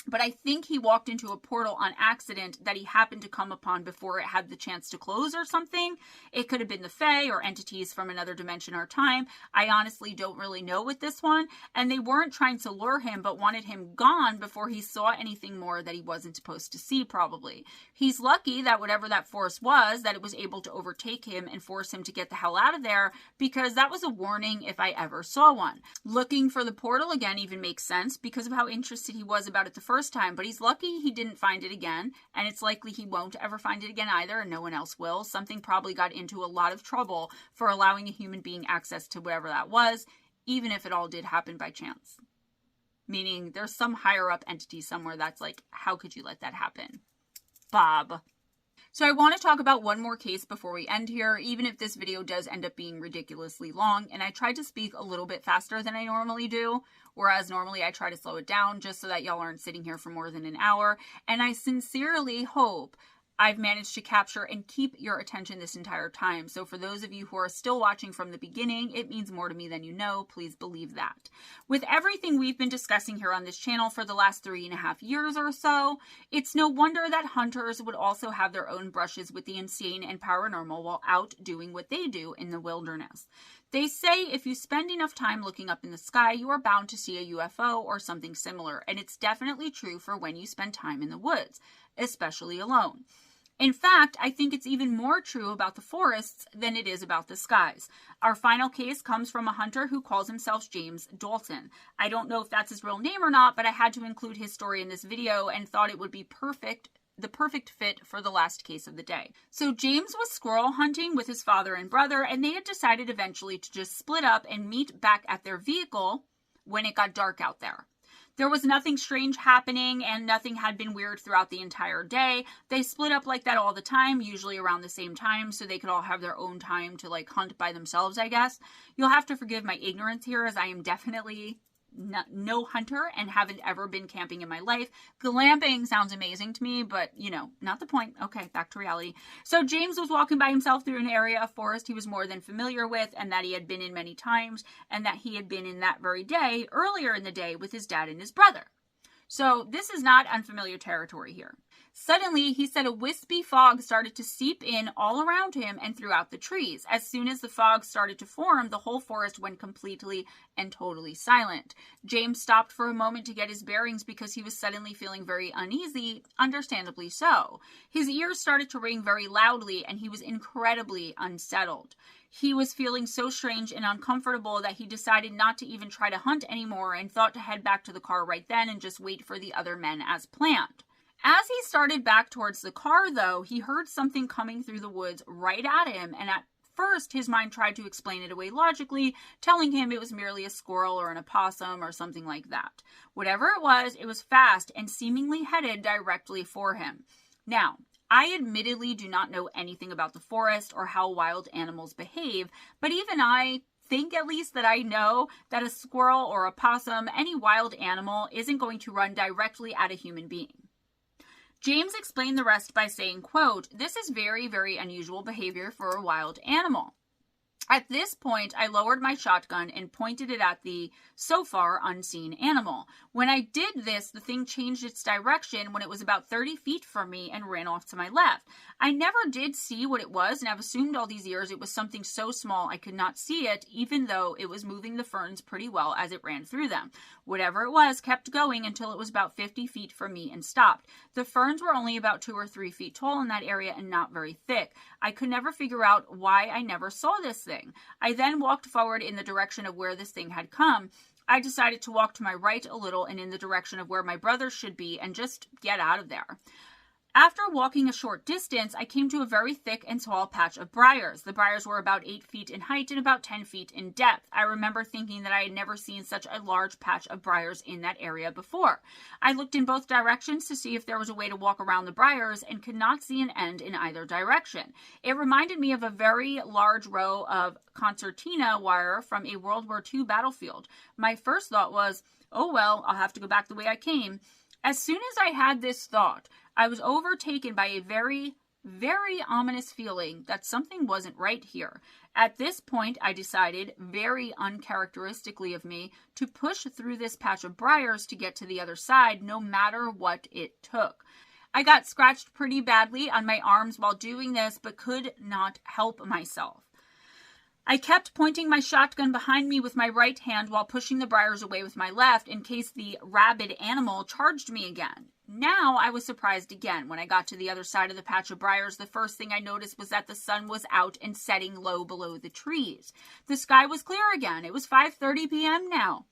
But I think he walked into a portal on accident that he happened to come upon before it had the chance to close or something. It could have been the Fae or entities from another dimension or time. I honestly don't really know with this one. And they weren't trying to lure him, but wanted him gone before he saw anything more that he wasn't supposed to see, probably. He's lucky that whatever that force was, that it was able to overtake him and force him to get the hell out of there, because that was a warning if I ever saw one. Looking for the portal again even makes sense because of how interested he was about it the first time, but he's lucky he didn't find it again, and it's likely he won't ever find it again either, and no one else will. Something probably got into a lot of trouble for allowing a human being access to whatever that was, even if it all did happen by chance. Meaning there's some higher up entity somewhere that's like, how could you let that happen? Bob. So I want to talk about one more case before we end here, even if this video does end up being ridiculously long, and I tried to speak a little bit faster than I normally do, whereas normally I try to slow it down just so that y'all aren't sitting here for more than an hour, and I sincerely hope I've managed to capture and keep your attention this entire time. So for those of you who are still watching from the beginning, it means more to me than you know. Please believe that. With everything we've been discussing here on this channel for the last 3.5 years or so, it's no wonder that hunters would also have their own brushes with the insane and paranormal while out doing what they do in the wilderness. They say if you spend enough time looking up in the sky, you are bound to see a UFO or something similar, and it's definitely true for when you spend time in the woods, especially alone. In fact, I think it's even more true about the forests than it is about the skies. Our final case comes from a hunter who calls himself James Dalton. I don't know if that's his real name or not, but I had to include his story in this video and thought it would be the perfect fit for the last case of the day. So James was squirrel hunting with his father and brother, and they had decided eventually to just split up and meet back at their vehicle when it got dark out there. There was nothing strange happening, and nothing had been weird throughout the entire day. They split up like that all the time, usually around the same time, so they could all have their own time to like hunt by themselves, I guess. You'll have to forgive my ignorance here, as I am definitely no hunter and haven't ever been camping in my life. Glamping sounds amazing to me, but you know, not the point. Okay, back to reality. So James was walking by himself through an area of forest he was more than familiar with, and that he had been in many times, and that he had been in that very day earlier in the day with his dad and his brother. So this is not unfamiliar territory here. Suddenly, he said a wispy fog started to seep in all around him and throughout the trees. As soon as the fog started to form, the whole forest went completely and totally silent. James stopped for a moment to get his bearings because he was suddenly feeling very uneasy, understandably so. His ears started to ring very loudly, and he was incredibly unsettled. He was feeling so strange and uncomfortable that he decided not to even try to hunt anymore and thought to head back to the car right then and just wait for the other men as planned. As he started back towards the car, though, he heard something coming through the woods right at him, and at first his mind tried to explain it away logically, telling him it was merely a squirrel or an opossum or something like that. Whatever it was fast and seemingly headed directly for him. Now, I admittedly do not know anything about the forest or how wild animals behave, but even I think at least that I know that a squirrel or a possum, any wild animal, isn't going to run directly at a human being. James explained the rest by saying, quote, "This is very, very unusual behavior for a wild animal. At this point, I lowered my shotgun and pointed it at the so far unseen animal. When I did this, the thing changed its direction when it was about 30 feet from me and ran off to my left. I never did see what it was, and I've assumed all these years it was something so small I could not see it, even though it was moving the ferns pretty well as it ran through them. Whatever it was kept going until it was about 50 feet from me and stopped. The ferns were only about 2 or 3 feet tall in that area and not very thick. I could never figure out why I never saw this thing. I then walked forward in the direction of where this thing had come. I decided to walk to my right a little and in the direction of where my brother should be and just get out of there. After walking a short distance, I came to a very thick and tall patch of briars. The briars were about 8 feet in height and about 10 feet in depth. I remember thinking that I had never seen such a large patch of briars in that area before. I looked in both directions to see if there was a way to walk around the briars and could not see an end in either direction. It reminded me of a very large row of concertina wire from a World War II battlefield. My first thought was, oh well, I'll have to go back the way I came. As soon as I had this thought, I was overtaken by a very, very ominous feeling that something wasn't right here. At this point, I decided, very uncharacteristically of me, to push through this patch of briars to get to the other side, no matter what it took. I got scratched pretty badly on my arms while doing this, but could not help myself. I kept pointing my shotgun behind me with my right hand while pushing the briars away with my left in case the rabid animal charged me again. Now I was surprised again. When I got to the other side of the patch of briars, the first thing I noticed was that the sun was out and setting low below the trees. The sky was clear again. It was 5:30 p.m. now.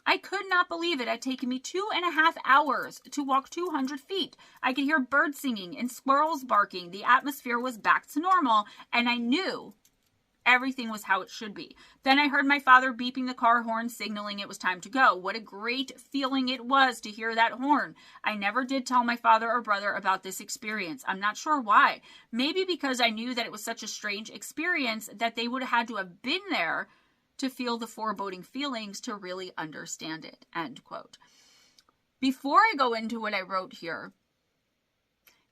I could not believe it had taken me 2.5 hours to walk 200 feet. I could hear birds singing and squirrels barking. The atmosphere was back to normal, and I knew everything was how it should be. Then I heard my father beeping the car horn, signaling it was time to go. What a great feeling it was to hear that horn. I never did tell my father or brother about this experience. I'm not sure why. Maybe because I knew that it was such a strange experience that they would have had to have been there to feel the foreboding feelings to really understand it. End quote. Before I go into what I wrote here,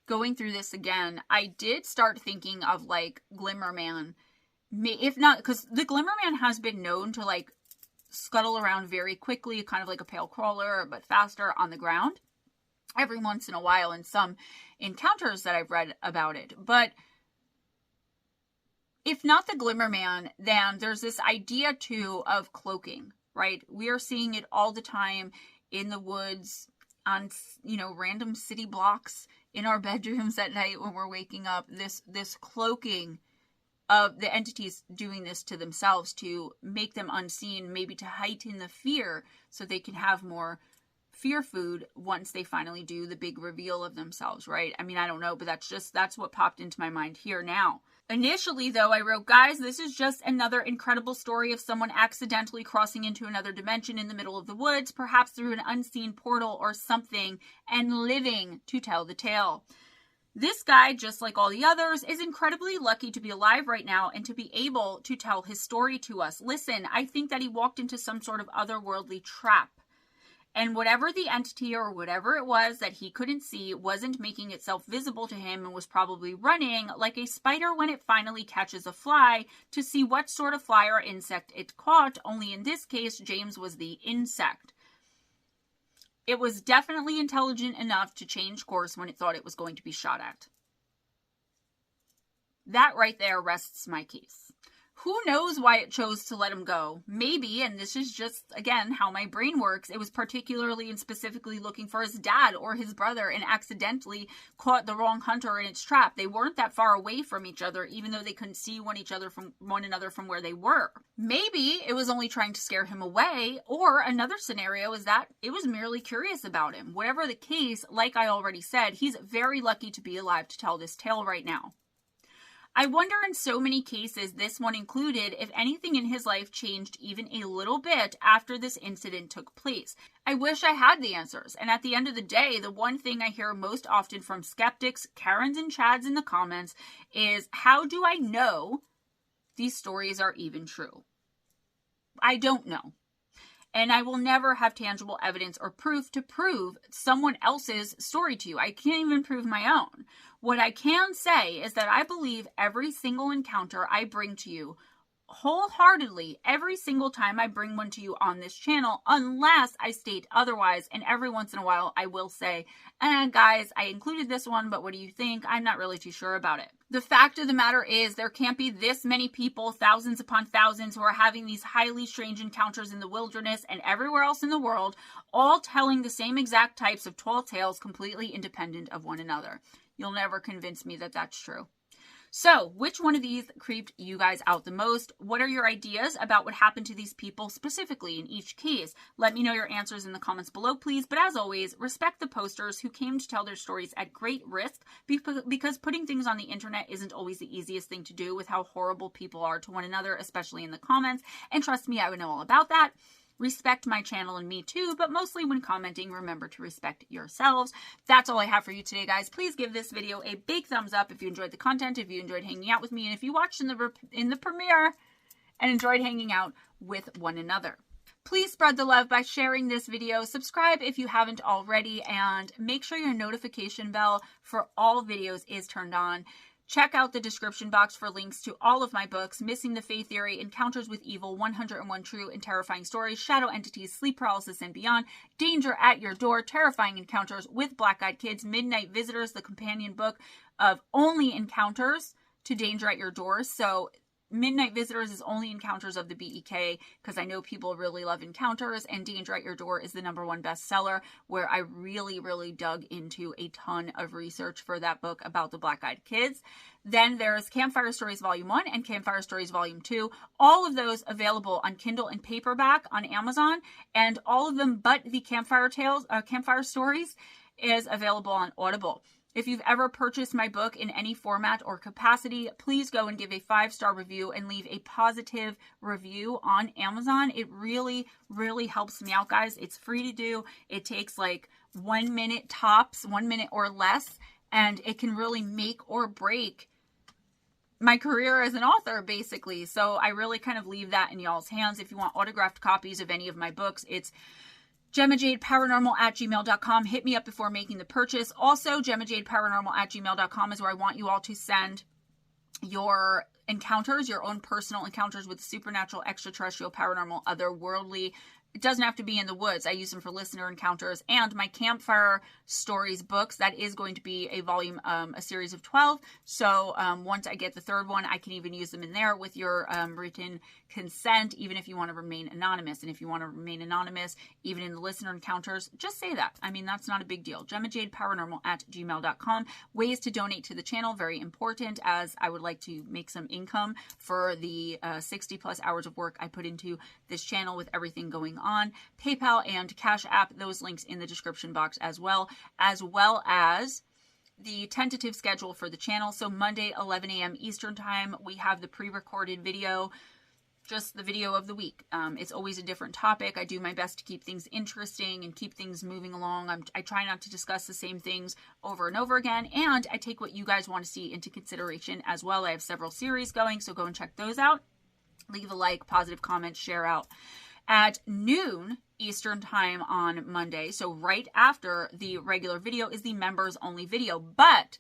going through this again, I did start thinking of like Glimmerman. If not, because the Glimmerman has been known to like scuttle around very quickly, kind of like a pale crawler, but faster on the ground every once in a while in some encounters that I've read about it. But if not the Glimmerman, then there's this idea too of cloaking, right? We are seeing it all the time in the woods, on, you know, random city blocks, in our bedrooms at night when we're waking up, this cloaking of the entities doing this to themselves to make them unseen, maybe to heighten the fear so they can have more fear food once they finally do the big reveal of themselves, right? I mean, I don't know, but that's what popped into my mind here now. Initially, though, I wrote, guys, this is just another incredible story of someone accidentally crossing into another dimension in the middle of the woods, perhaps through an unseen portal or something, and living to tell the tale. This guy, just like all the others, is incredibly lucky to be alive right now and to be able to tell his story to us. Listen, I think that he walked into some sort of otherworldly trap. And whatever the entity or whatever it was that he couldn't see wasn't making itself visible to him and was probably running like a spider when it finally catches a fly to see what sort of fly or insect it caught, only in this case, James was the insect. It was definitely intelligent enough to change course when it thought it was going to be shot at. That right there rests my case. Who knows why it chose to let him go? Maybe, and this is just, again, how my brain works, it was particularly and specifically looking for his dad or his brother and accidentally caught the wrong hunter in its trap. They weren't that far away from each other, even though they couldn't see one another from where they were. Maybe it was only trying to scare him away, or another scenario is that it was merely curious about him. Whatever the case, like I already said, he's very lucky to be alive to tell this tale right now. I wonder in so many cases, this one included, if anything in his life changed even a little bit after this incident took place. I wish I had the answers. And at the end of the day, the one thing I hear most often from skeptics, Karens and Chads in the comments is, how do I know these stories are even true? I don't know. And I will never have tangible evidence or proof to prove someone else's story to you. I can't even prove my own. What I can say is that I believe every single encounter I bring to you wholeheartedly every single time I bring one to you on this channel, unless I state otherwise. And every once in a while I will say, guys, I included this one, but what do you think? I'm not really too sure about it. The fact of the matter is there can't be this many people, thousands upon thousands, who are having these highly strange encounters in the wilderness and everywhere else in the world, all telling the same exact types of tall tales, completely independent of one another. You'll never convince me that that's true. So, which one of these creeped you guys out the most? What are your ideas about what happened to these people specifically in each case? Let me know your answers in the comments below, please. But as always, respect the posters who came to tell their stories at great risk, because putting things on the internet isn't always the easiest thing to do with how horrible people are to one another, especially in the comments. And trust me, I would know all about that. Respect my channel and me too, but mostly when commenting, remember to respect yourselves. That's all I have for you today, guys. Please give this video a big thumbs up if you enjoyed the content, if you enjoyed hanging out with me, and if you watched in the premiere and enjoyed hanging out with one another. Please spread the love by sharing this video, subscribe if you haven't already, and make sure your notification bell for all videos is turned on. Check out the description box for links to all of my books: Missing the Faith Theory, Encounters with Evil, 101 True and Terrifying Stories, Shadow Entities, Sleep Paralysis and Beyond, Danger at Your Door, Terrifying Encounters with Black-Eyed Kids, Midnight Visitors, the companion book of only encounters to Danger at Your Door. So Midnight Visitors is only encounters of the BEK, because I know people really love encounters, and Danger at Your Door is the #1 bestseller, where I really dug into a ton of research for that book about the Black-Eyed Kids. Then there's Campfire Stories Volume 1 and Campfire Stories Volume 2. All of those available on Kindle and paperback on Amazon, and all of them but the Campfire Stories is available on Audible. If you've ever purchased my book in any format or capacity, please go and give a 5-star review and leave a positive review on Amazon. It really helps me out, guys. It's free to do. It takes like 1 minute tops, 1 minute or less, and it can really make or break my career as an author, basically. So I really kind of leave that in y'all's hands. If you want autographed copies of any of my books, it's GemmaJadeParanormal@gmail.com. Hit me up before making the purchase. Also, GemmaJadeParanormal@gmail.com is where I want you all to send your encounters, your own personal encounters with supernatural, extraterrestrial, paranormal, otherworldly. It doesn't have to be in the woods. I use them for listener encounters. And my Campfire Stories books, that is going to be a volume, a series of 12. So once I get the 3rd one, I can even use them in there with your written consent, even if you want to remain anonymous. And if you want to remain anonymous, even in the listener encounters, just say that. I mean, that's not a big deal. GemmaJadeParanormal@gmail.com. Ways to donate to the channel, very important, as I would like to make some income for the 60 plus hours of work I put into this channel with everything going on. PayPal and Cash App, those links in the description box as well as the tentative schedule for the channel. So Monday, 11 a.m. Eastern time, we have the pre-recorded video, just the video of the week. It's always a different topic. I do my best to keep things interesting and keep things moving along. I try not to discuss the same things over and over again, and I take what you guys want to see into consideration as well. I have several series going, so go and check those out. Leave a like, positive comment, share out. At noon Eastern time on Monday, so right after the regular video, is the members only video. But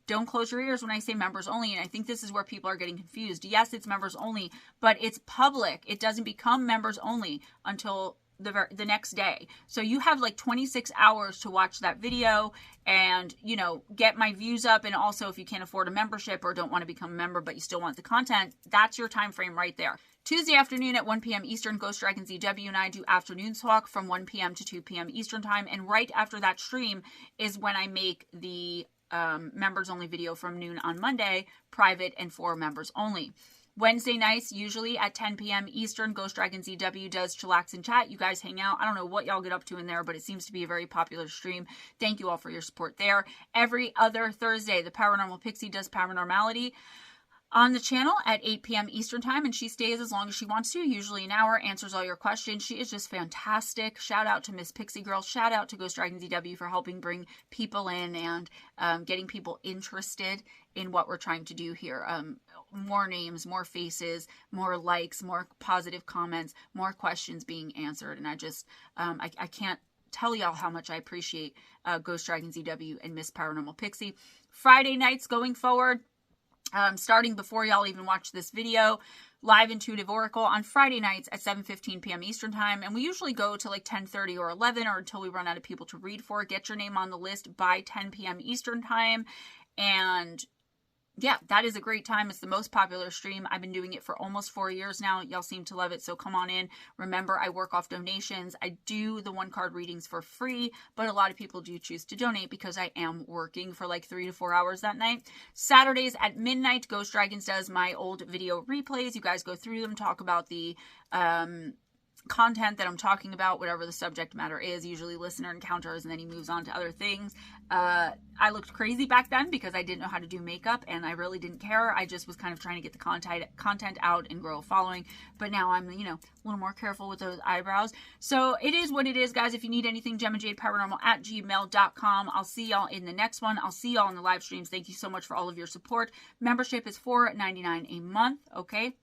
don't close your ears when I say members only, and I think this is where people are getting confused. Yes, it's members only, but it's public. It doesn't become members only until the next day. So you have like 26 hours to watch that video and, you know, get my views up. And also, if you can't afford a membership or don't want to become a member, but you still want the content, that's your time frame right there. Tuesday afternoon at 1 p.m. Eastern, Ghost Dragon ZW and I do afternoon talk from 1 p.m. to 2 p.m. Eastern time. And right after that stream is when I make the members only video from noon on Monday, private and for members only. Wednesday nights, usually at 10 p.m. Eastern, Ghost Dragon ZW does Chillax and Chat. You guys hang out. I don't know what y'all get up to in there, but it seems to be a very popular stream. Thank you all for your support there. Every other Thursday, the Paranormal Pixie does Paranormality on the channel at 8 p.m. Eastern time, and she stays as long as she wants to, usually an hour, answers all your questions. She is just fantastic. Shout out to Miss Pixie Girl. Shout out to Ghost Dragon ZW for helping bring people in and getting people interested in what we're trying to do here. More names, more faces, more likes, more positive comments, more questions being answered. And I just, I can't tell y'all how much I appreciate Ghost Dragon ZW and Miss Paranormal Pixie. Friday nights going forward, starting before y'all even watch this video, live intuitive oracle on Friday nights at 7:15 p.m. Eastern time. And we usually go to like 10:30 or 11 or until we run out of people to read for. Get your name on the list by 10 p.m. Eastern time. And yeah, that is a great time. It's the most popular stream. I've been doing it for almost 4 years now. Y'all seem to love it, so come on in. Remember, I work off donations. I do the one-card readings for free, but a lot of people do choose to donate because I am working for like 3 to 4 hours that night. Saturdays at midnight, Ghost Dragons does my old video replays. You guys go through them, talk about the content that I'm talking about, whatever the subject matter is, usually listener encounters, and then he moves on to other things. I looked crazy back then because I didn't know how to do makeup, and I really didn't care. I just was kind of trying to get the content out and grow a following, but now I'm, you know, a little more careful with those eyebrows. So it is what it is, guys. If you need anything, GemmaJadeParanormal@gmail.com. I'll see y'all in the next one. I'll see y'all in the live streams. Thank you so much for all of your support. Membership is $4.99 a month, okay?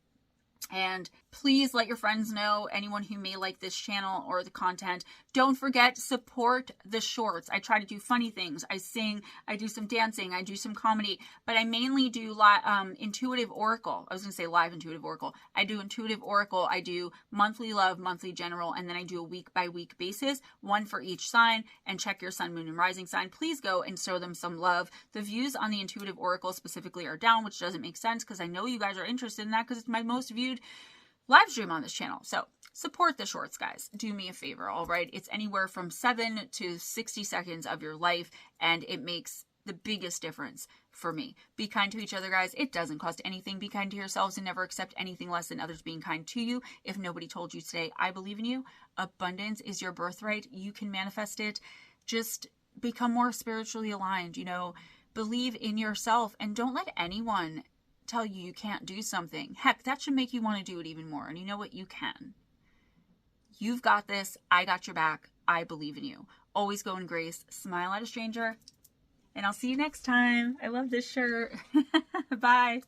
And please let your friends know, anyone who may like this channel or the content. Don't forget, support the shorts. I try to do funny things. I sing, I do some dancing, I do some comedy, but I mainly do intuitive oracle. I was going to say live intuitive oracle. I do intuitive oracle. I do monthly love, monthly general, and then I do a week by week basis, one for each sign, and check your sun, moon, and rising sign. Please go and show them some love. The views on the intuitive oracle specifically are down, which doesn't make sense because I know you guys are interested in that because it's my most viewed live stream on this channel. So support the shorts, guys. Do me a favor, all right? It's anywhere from 7 to 60 seconds of your life, and it makes the biggest difference for me. Be kind to each other, guys. It doesn't cost anything. Be kind to yourselves and never accept anything less than others being kind to you. If nobody told you today, I believe in you. Abundance is your birthright. You can manifest it. Just become more spiritually aligned, you know, believe in yourself, and don't let anyone tell you you can't do something. Heck, that should make you want to do it even more. And you know what? You can. You've got this. I got your back. I believe in you. Always go in grace. Smile at a stranger. And I'll see you next time. I love this shirt. Bye.